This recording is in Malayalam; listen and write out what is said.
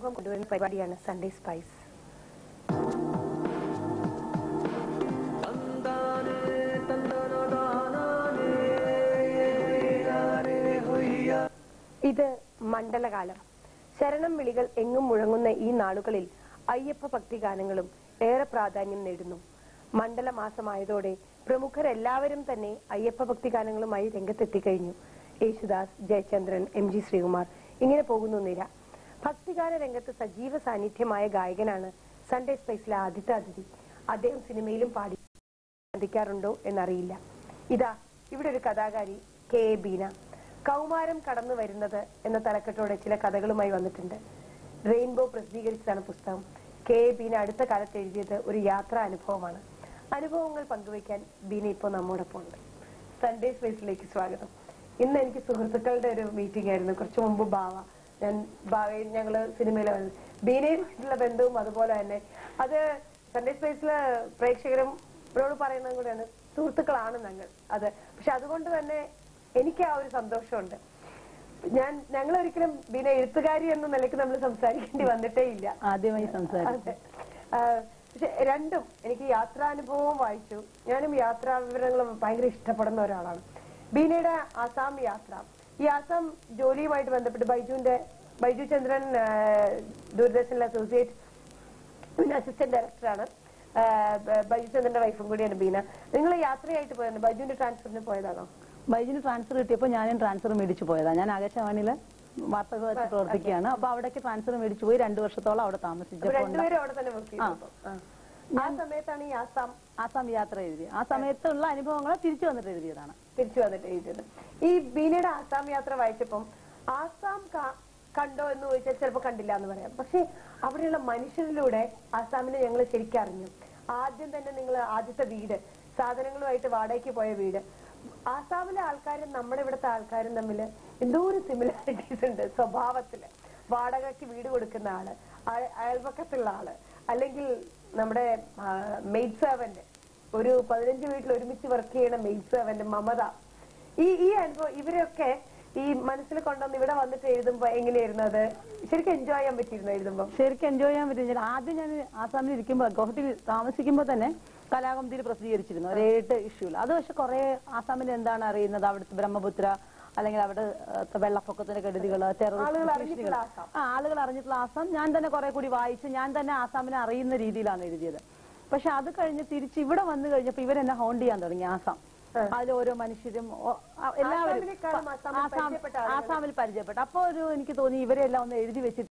കൊണ്ടുവരുന്ന പരിപാടിയാണ് സൺഡേ സ്പൈസ്. ഇത് മണ്ഡലകാലം. ശരണം വിളികൾ എങ്ങും മുഴങ്ങുന്ന ഈ നാളുകളിൽ അയ്യപ്പ ഭക്തി ഗാനങ്ങളും ഏറെ പ്രാധാന്യം നേടുന്നു. മണ്ഡലമാസമായതോടെ പ്രമുഖരെല്ലാവരും തന്നെ അയ്യപ്പ ഭക്തി ഗാനങ്ങളുമായി രംഗത്തെത്തിക്കഴിഞ്ഞു. യേശുദാസ്, ജയചന്ദ്രൻ, MG ശ്രീകുമാർ, ഇങ്ങനെ പോകുന്നു നിര. ഭക്തിഗാന രംഗത്ത് സജീവ സാന്നിധ്യമായ ഗായകനാണ് സൺഡേ സ്പൈസിലെ ആദ്യത്തെ അതിഥി. അദ്ദേഹം സിനിമയിലും പാടിക്കാറുണ്ടോ എന്നറിയില്ല. ഇതാ ഇവിടെ ഒരു കഥാകാരി KA ബീന. കൗമാരം കടന്നു വരുന്നത് എന്ന തലക്കെട്ടോടെ ചില കഥകളുമായി വന്നിട്ടുണ്ട്. റെയിൻബോ പ്രസിദ്ധീകരിച്ചതാണ് പുസ്തകം. KA ബീന അടുത്ത കാലത്ത് എഴുതിയത് ഒരു യാത്രാ അനുഭവമാണ്. അനുഭവങ്ങൾ പങ്കുവയ്ക്കാൻ ബീന ഇപ്പോൾ നമ്മോടൊപ്പം ഉണ്ട്. സൺഡേ സ്പൈസിലേക്ക് സ്വാഗതം. ഇന്ന് എനിക്ക് സുഹൃത്തുക്കളുടെ ഒരു മീറ്റിംഗ് ആയിരുന്നു. കുറച്ചു മുമ്പ് ഭാവയും ഞങ്ങള് സിനിമയിലെ ബീനയുമായിട്ടുള്ള ബന്ധവും അതുപോലെ തന്നെ അത് സൺഡേ സ്പേസിലെ പ്രേക്ഷകരും ഇവരോട് പറയുന്നതും കൂടെയാണ്. സുഹൃത്തുക്കളാണ് ഞങ്ങൾ. അത് പക്ഷെ അതുകൊണ്ട് തന്നെ എനിക്ക് ആ ഒരു സന്തോഷമുണ്ട്. ഞങ്ങൾ ഒരിക്കലും ബീന എഴുത്തുകാരി എന്ന നിലയ്ക്ക് നമ്മൾ സംസാരിക്കേണ്ടി വന്നിട്ടേ ഇല്ല. ആദ്യമായി സംസാരിച്ചു. പക്ഷെ രണ്ടും എനിക്ക് യാത്രാനുഭവവും വായിച്ചു. ഞാനും യാത്രാ വിവരങ്ങളും ഭയങ്കര ഇഷ്ടപ്പെടുന്ന ഒരാളാണ്. ബീനയുടെ ആസാം യാത്ര, ഈ ആസാം ജോലിയുമായിട്ട് ബന്ധപ്പെട്ട് ബൈജു ചന്ദ്രൻ ദൂരദർശനിലെ അസോസിയേറ്റ് പിന്നെ അസിസ്റ്റന്റ് ഡയറക്ടറാണ്. ബൈജു ചന്ദ്രന്റെ വൈഫും കൂടിയാണ് ബീന. നിങ്ങൾ യാത്രയായിട്ട് പോയത് ബൈജുവിന്റെ ട്രാൻസ്ഫറിന് പോയതാണോ? ബൈജുവിന് ട്രാൻസ്ഫർ കിട്ടിയപ്പോൾ ഞാനും ട്രാൻസ്ഫർ മേടിച്ചു പോയതാണ്. ഞാൻ ആകാശവാണിയിലെ വാർത്തകൾ വെച്ച് പ്രവർത്തിക്കുകയാണ്. അപ്പൊ അവിടേക്ക് ട്രാൻസ്ഫർ മേടിച്ചു പോയി 2 വർഷത്തോളം അവിടെ താമസിച്ചു. രണ്ടുപേരും അവിടെ തന്നെ വർക്ക് ചെയ്തു. ആ സമയത്താണ് ഈ ആസാം യാത്ര എഴുതിയത്. ആ സമയത്തുള്ള അനുഭവങ്ങളെ തിരിച്ചു വന്നിട്ട് എഴുതിയതാണ്. ഈ ബീനയുടെ ആസാം യാത്ര വായിച്ചപ്പം ആസാം കണ്ടോ എന്ന് ചോദിച്ചാൽ ചിലപ്പോ കണ്ടില്ല എന്ന് പറയാം. പക്ഷെ അവിടെയുള്ള മനുഷ്യരിലൂടെ ആസാമിനെ ഞങ്ങൾ ശരിക്കും അറിഞ്ഞു. ആദ്യം തന്നെ നിങ്ങൾ ആദ്യത്തെ വീട്, സാധനങ്ങളുമായിട്ട് വാടകയ്ക്ക് പോയ വീട്, ആസാമിലെ ആൾക്കാരും നമ്മുടെ ഇവിടുത്തെ ആൾക്കാരും തമ്മിൽ എന്തോ ഒരു സിമിലാരിറ്റീസ് ഉണ്ട് സ്വഭാവത്തില്. വാടകയ്ക്ക് വീട് കൊടുക്കുന്ന ആള്, അയൽപക്കത്തുള്ള ആള്, അല്ലെങ്കിൽ നമ്മുടെ മെയ്ഡ് സെർവന്റ്, ഒരു 15 വീട്ടിൽ ഒരുമിച്ച് വർക്ക് ചെയ്യണ മെയ്ഡ് സെർവന്റ് മമത, ഈ അനുഭവം ഇവരൊക്കെ ഈ മനസ്സിൽ കൊണ്ടുവന്ന് ഇവിടെ വന്നിട്ട് എഴുതുമ്പോ എങ്ങനെയായിരുന്നു? അത് ശരിക്കും എൻജോയ് ചെയ്യാൻ പറ്റിയിരുന്നു എഴുതുമ്പോ? ശരിക്കും എൻജോയ് ചെയ്യാൻ പറ്റില്ല. ആദ്യം ഞാൻ ആസാമിൽ ഇരിക്കുമ്പോ ഗുവാഹട്ടിയിൽ താമസിക്കുമ്പോ തന്നെ കലാകൗമുദിയിൽ പ്രസിദ്ധീകരിച്ചിരുന്നു ഒരു 7 ഇഷ്യൂല്. അത് പക്ഷെ കുറെ ആസാമിൽ എന്താണ് അറിയുന്നത്, അവിടുത്തെ ബ്രഹ്മപുത്ര അല്ലെങ്കിൽ അവിടെ വെള്ളപ്പൊക്കത്തിന്റെ കെടുതികള്, ആളുകൾ അറിഞ്ഞിട്ടുള്ള ആസാം ഞാൻ തന്നെ കുറെ കൂടി വായിച്ച് ഞാൻ തന്നെ ആസാമിനെ അറിയുന്ന രീതിയിലാണ് എഴുതിയത്. പക്ഷെ അത് കഴിഞ്ഞ് തിരിച്ച് ഇവിടെ വന്നു കഴിഞ്ഞപ്പോ ഇവരെന്നെ ഹോണ്ട് ചെയ്യാൻ തുടങ്ങി. ആസാം അതിൽ ഓരോ മനുഷ്യരും എല്ലാവരും ആസാമിൽ പരിചയപ്പെട്ടു. അപ്പൊ എനിക്ക് തോന്നി ഇവരെല്ലാം ഒന്ന് എഴുതി വെച്ചിട്ട്